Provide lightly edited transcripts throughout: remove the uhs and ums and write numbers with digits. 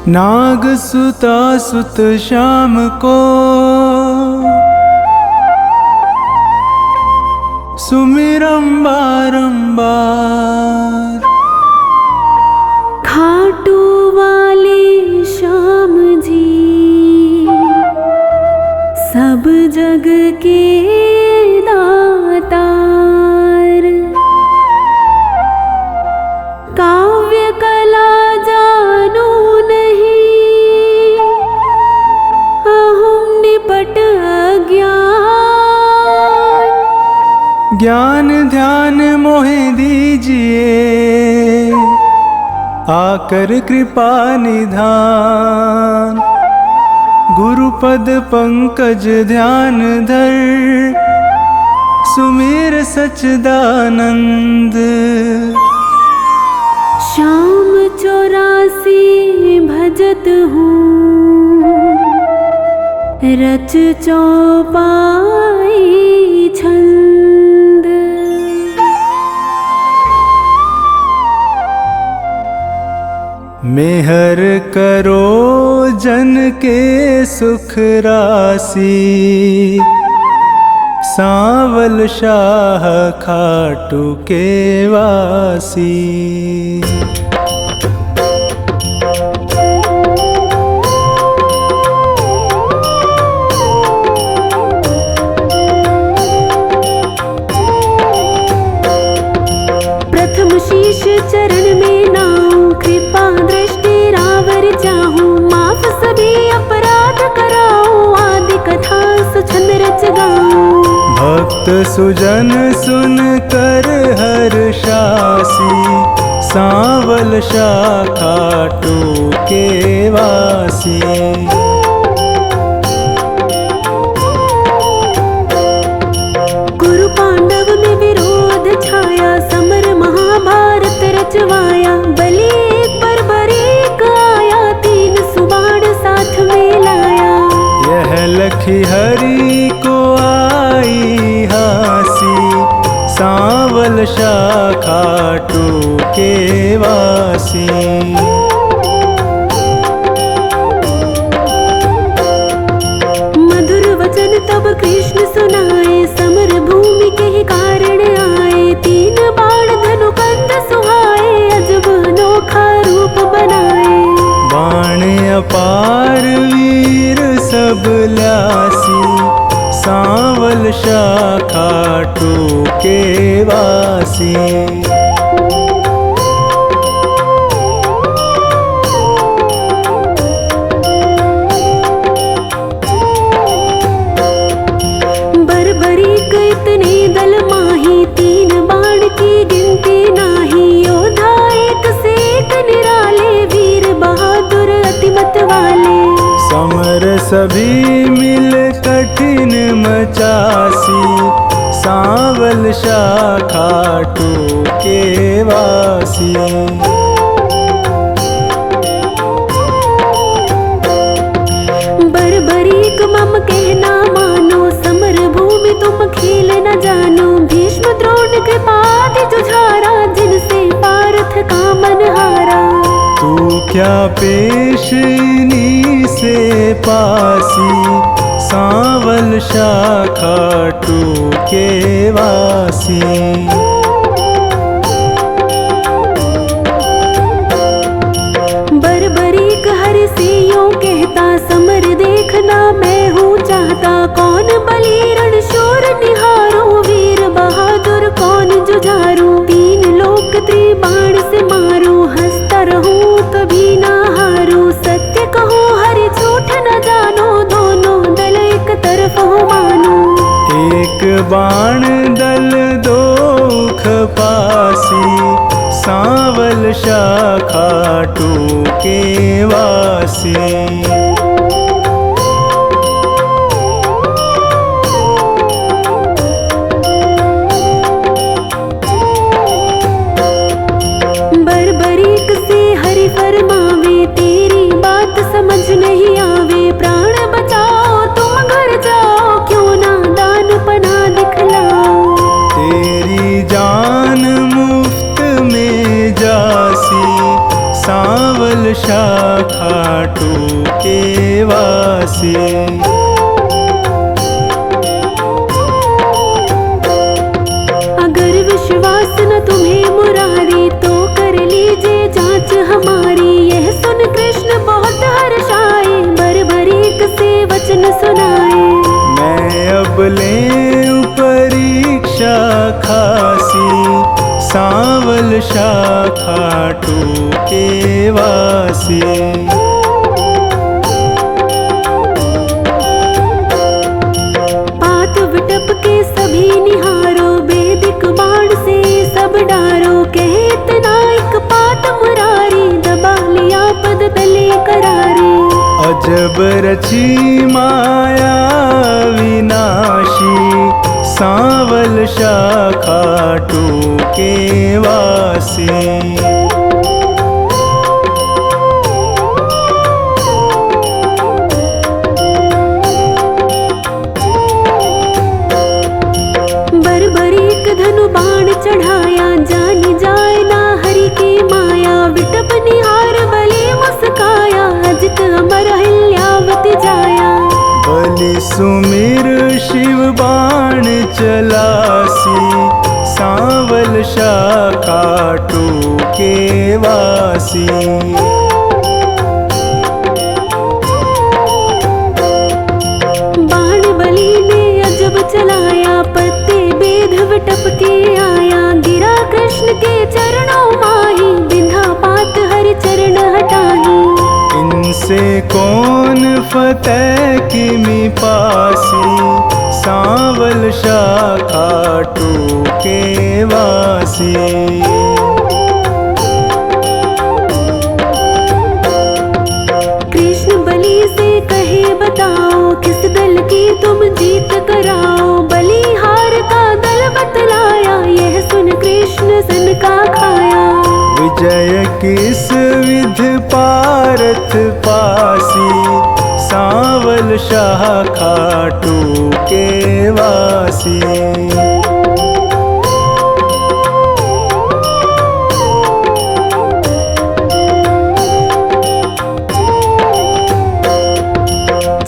नाग सुता सुत श्याम को सुमिरम बारंबार। खाटू वाले श्याम जी सब जग के दातार। काव्य कला जानो नहीं अहम निपट अज्ञान। ज्ञान ध्यान मोहे दीजिए आकर कृपा निधान। गुरुपद पंकज ध्यान धर सुमिर सच्चिदानंद। श्याम 84 भजत हूँ रच चौपाई छंद। मेहर करो जन के सुख राशि सांवल शाह खाटू के वासी। प्रथम शीश चरण में नाऊं कृपा दृष्टि रावर चाहूं। माफ सभी अपराध कराऊं आदि कथा सुछंद रच गाऊं। भक्त सुजन सुन कर हर्षासी सांवल शाह खाटू के वासी। कुरु पांडव में विरोध छाया समर महाभारत रचवाया। बलि एक पर बरीक आया तीन सुबाण साथ में लाया। यह लखी हरि को आई हासी सांवल शाह खाटू के वासी। मधुर वचन तब कृष्ण सुनाए समर भूमि के ही कारण आए। तीन बाण धनु कंध सुहाए अजब अनोखा रूप बनाए। बाण अपार वीर सब ल्यासी सांवल शाह खाटू के वासी। बरबरीक इतने दल माही तीन बाण की गिनती नाही। योद्धा एक से एक निराले वीर बहादुर अतिमत वाले। समर सभी मिल कठिन मचासी सांवल शाह खाटू के वासी। बरबरीक मम कहना मानो समर भूमि तुम खेल न जानो। भीष्म द्रोण कृपादि जुझारा जिनसे पार्थ का मन हारा। तू क्या पेशनी से पासी सांवल शाह खाटू के वासी। बरबरीक हरि से यूं कहता समर देखना मैं हूँ चाहता। कौन बलि रण शूर निहारो वीर बहादुर कौन जुझारू। तीन लोक त्रिबाण से मारू हंसता रहूं कभी ना हारू। सत्य कहूँ हरि झूठ न जानो दोनों दल एक तरफ हो मानो। एक बाण दल दो खपासी सांवल शाह खाटू के वासी। बरबरीक से हरि फरमावे तेरी बात समझ नहीं आवे। प्राण बचाओ तुम घर जाओ क्यों ना दान पना दिखलाओ। तेरी जान मुफ्त में जासी सांवल शाखा टूके वासी। अगर विश्वास न तुम्हें मुरारी तो कर लीजिए जांच हमारी। यह सुन कृष्ण बहुत हर्षाए, बरबरीक से वचन सुनाए। मैं अब लें परीक्षा खासी, सांवल शाखा टूके वासी। पात विटप के सभी निहारो, वैदिक बाण से सब डारो। कहे इतना एक पात मुरारी, दबा लिया पद तले करारे। अजब रची माया विनाशी, सांवल शाखा टूके वासी। बरबरीक धनु बाण चढ़ाया, जानी जाए ना हरि की माया। विटप निहार बलि मुस्काया, अजित अमर हिल्यावति जाया। बलि सुमिर शिव बाण चलासी, सांवल शाखा टूके वासी। बाण बलि ने अजब चलाया, पत्ते बेध विटप के आया। गिरा कृष्ण के चरणों माही, बिंधा पात हरि चरण हटाही। इनसे कौन फतेह किमि पासी, सांवल शाखा टूके वासी। कृष्ण बलि से कहे बताओ, किस दल की तुम जीत कराओ। बलिहार का दल बतलाया, यह सुन कृष्ण सन का खाया। विजय किस विध पारथ पासी, सांवल शाखा टूके वासी।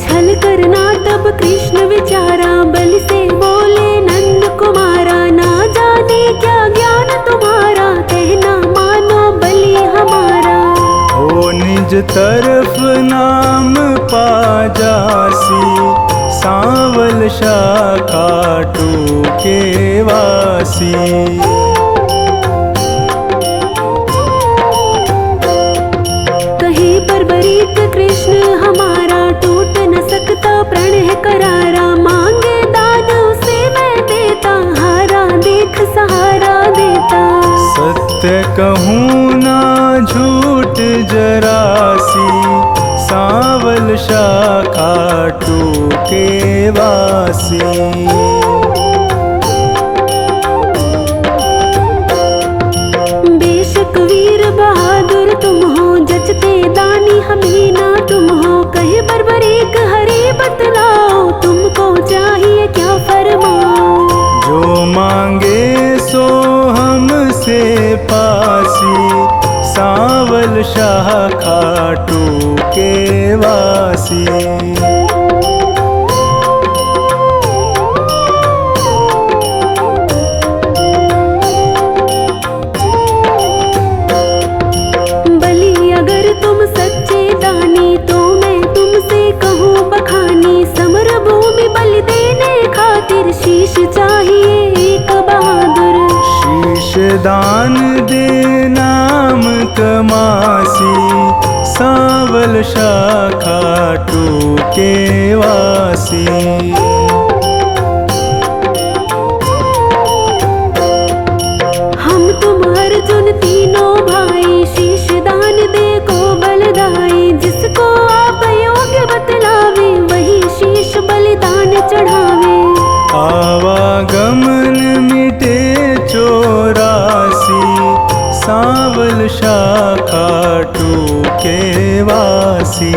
छल करना तब कृष्ण विचारा, बलि से बोले नंद कुमारा। ना जाने क्या ज्ञान तुम्हारा, कहना मानो बलि हमारा। हो निज तरफ नाम पा जासी, सांवल शाखा टूके वासी। कहे बरबरीक कृष्ण हमारा, टूट न सकता प्रण है करारा। मांगे दान उसे मैं देता, हारा देख सहारा देता। सत्य कहूँ ना झूठ जरासी, सांवल शाखा टूके वासी। बेशक वीर बहादुर तुम हो, जचते दानी हमें ना तुम हो। कहे बरबरीक हरि बतलाओ, तुमको चाहिए क्या फरमाओ। जो मांगे सो हमसे पासी, सांवल शाखा टूके वासी। बलि अगर तुम सच्चे दानी, तो मैं तुमसे कहूँ बखानी। समर भूमि बलि देने खातिर, शीश चाहिए एक बहादुर। शीश दान दे नाम कमासी, सांवल शाखा टूके वासी। हम तुम अर्जुन तीनों भाई, शीश दान दे को बलदाई। जिसको आप योग्य बतलावे, वही शीश बलिदान चढ़ावे। आवागमन मिटे चौरासी, सांवल शाखा टूके वासी।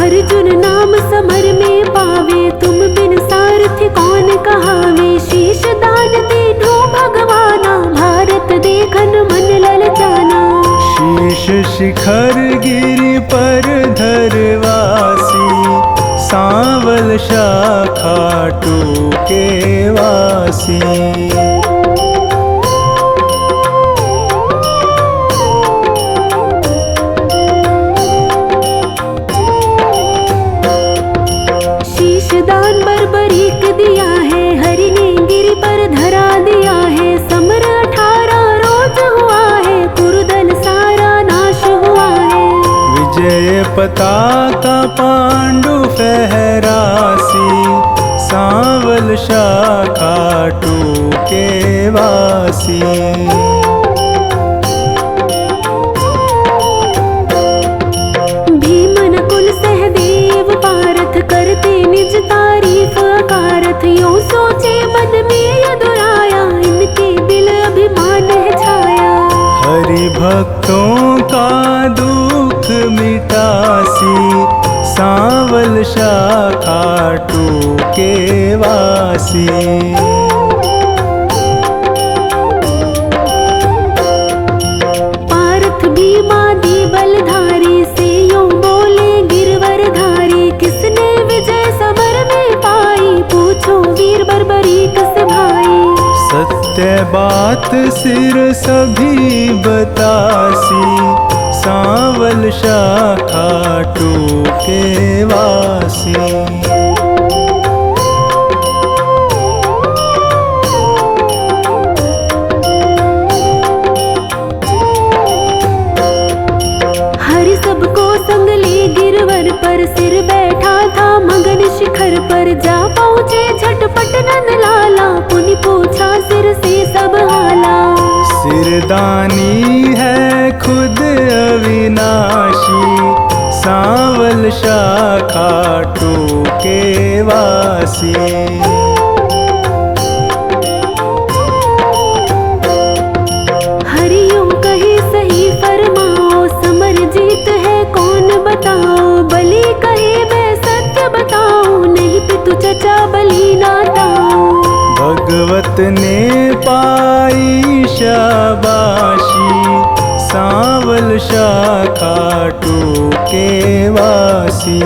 अर्जुन नाम समर में पावे, तुम बिन सारथी कौन कहावे। शीश दान तीनों के वासी। दान बर्बरीक दिया है, हरि ने गिरि पर धरा दिया है। समर 18 रोज हुआ है, कुरुदल सारा नाश हुआ है। विजय पताका पांडु फहरासी, सांवल शाखा टूके वासी। करते निज तारीफ अकारथ, यूं सोचे मन में यदुराया, इनके दिल अभिमान है छाया। हरि भक्तों का दुख मिटासी, सांवल शाखा टूके वासी। पार्थ भीमादि बलधारी से यूं बोले गिरवर धारी, किसने विजय समर में पाई, पूछो वीर बर्बरीक से भाई। सत्य बात सिर सभी बतासी, सांवल शाखा टूके वासी। पर सिर बैठा था मगन शिखर पर, जा पहुँचे झटपट नंद लाला, पुनि पूछा सिर से सब हाला। सिरदानी है खुद अविनाशी, सांवल शाखा टूके वासी। हरियों कहे सही फरमाओ, समर जीत है कौन बताओ। बलि कहे मैं सत्य बताऊं, नहीं पितु चचा बलि नाताऊं। भगवत ने पाई शाबाशी, सांवल शाखा टूके वासी।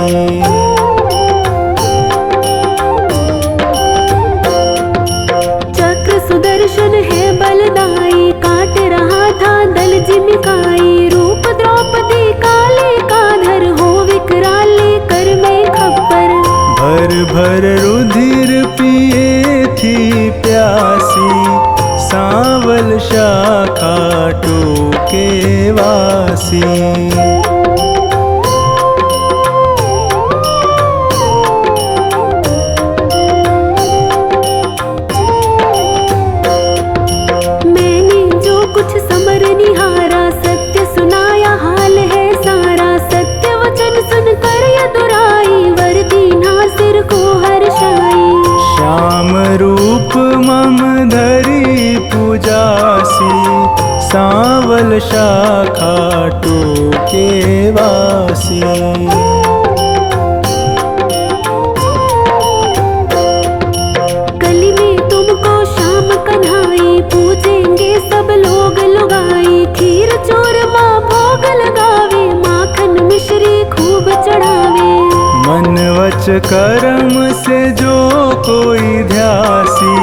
चक्र सुदर्शन है बलदाई, काट रहा था दल जिमिकाई। रूप द्रौपदी काले का धर, हो विकराले कर में खप्पर। भर भर रुधिर पिए थी प्यासी, सांवल शाखा टूके वासी। मैंने जो कुछ समर निहारा, सत्य सुनाया हाल है सारा। सत्य वचन सुनकर यदुराई, वर दीना सिर को हर्षाई। श्याम रूप मम धरी पूजासी, सांवल शाखा टूके वासी। कली में तुमको श्याम कन्हाई, पूजेंगे सब लोग लुगाई। खीर चूरमा भोग लगावे, माखन मिश्री खूब चढ़ावे। मन वच कर्म से जो कोई ध्यासी,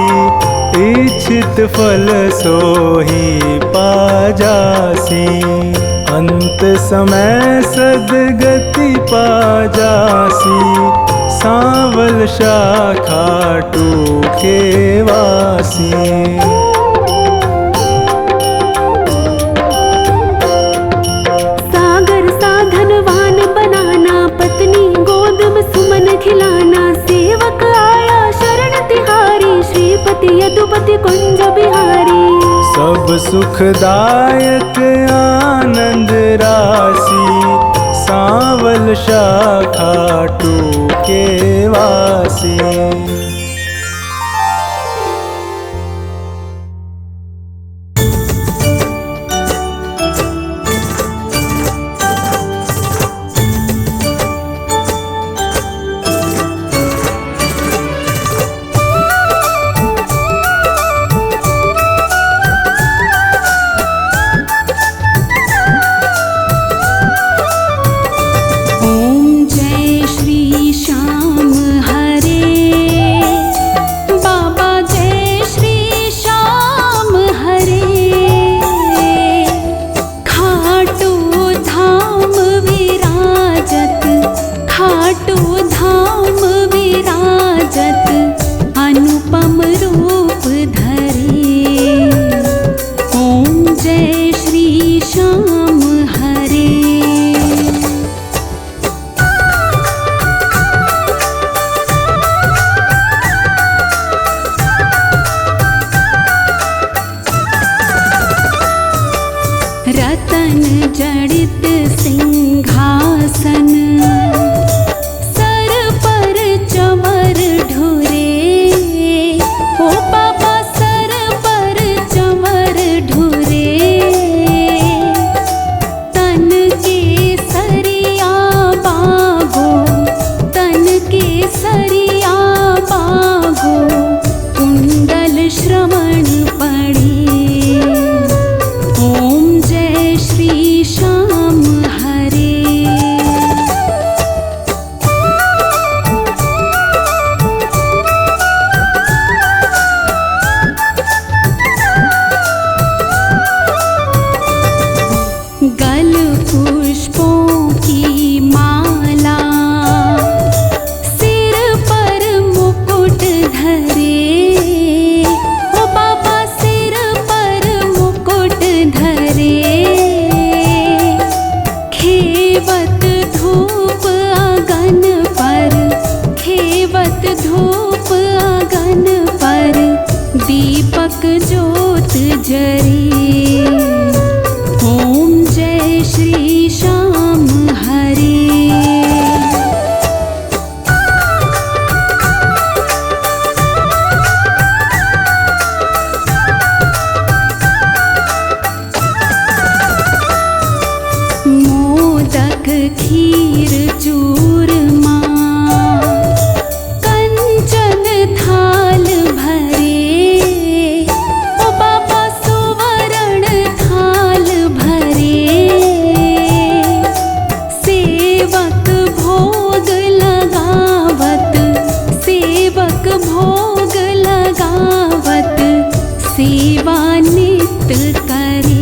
इच्छित फल सोही पाजासी। अंत समय सदगति पाजासी, सांवल शाखा टूके वासी। सागर साधनवान बनाना, पत्नी गोद में सुमन खिलाना। सेवक आया शरण तिहारी, श्रीपति यदुपति कुंज बिहारी। सब सुखदायक आनंद राशि, सांवल शाखा टूके वासी। ओम जय श्री श्याम हरे। जड़ित सिंहासन, सर पर चमर ढुरे। ओ बाबा सर पर चमर ढुरे, तन के सरिया बागो, तन के सरिया बागो, कुंडल श्रवण पड़े। ओम जय श्री श्याम हरे। गल पुष्पों की माला, सिर पर मुकुट धरे। ओ बाबा सिर पर मुकुट धरे, खेवत धूप अगन पर, खेवत धूप अगन पर, दीपक ज्योत जरे। ओम जय श्री श्याम हरे। मोदक खीर चूरमा, कंचन थाल भरे। ओ बाबा सुवर्ण थाल भरे, सेवक भोग लगावत, सेवक भोग लगावत, सेवा नित करे।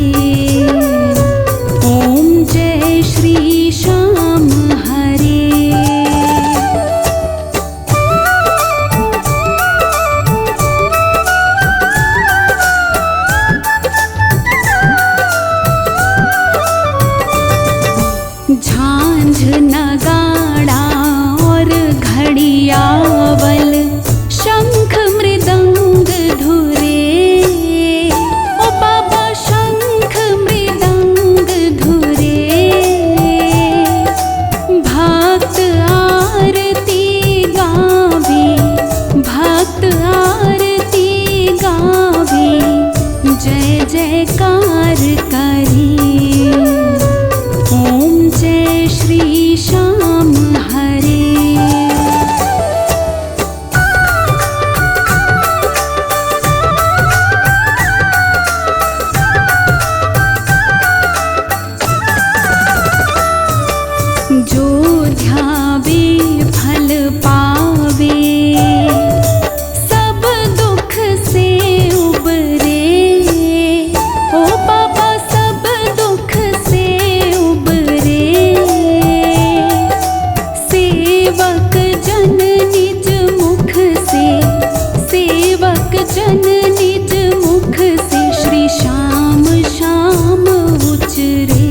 ओम जय श्री श्याम हरे। झांझ नगाड़ा और घड़ियावल, शंख मृदंग धुरे। ओ बाबा शंख मृदंग धुरे, भक्त आरती गावे, भक्त आरती गावे, जय जयकार करे। ओम जय श्री श्याम हरे। जो ध्यावे फल पावे, सब दुख से उबरे। ओ बाबा सब दुख से उबरे, सेवक जन निज मुख से, सेवक जन निज मुख से, श्री श्याम श्याम उचरे।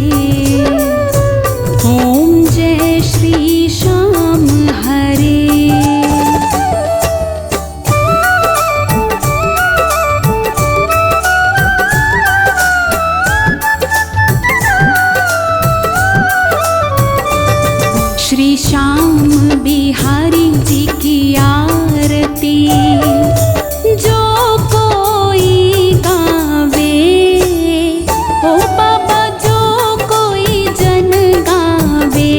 ओम जय श्री श्याम हरे। श्री श्याम बिहारी जी की आरती, जो कोई गावे। ओ बाबा जो कोई जन गावे,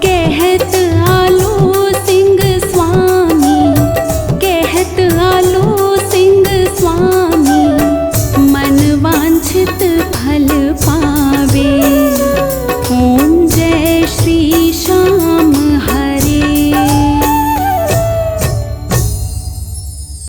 कहत आलू सिंह स्वामी, कहत आलू सिंह स्वामी, मन वांछित फल पा।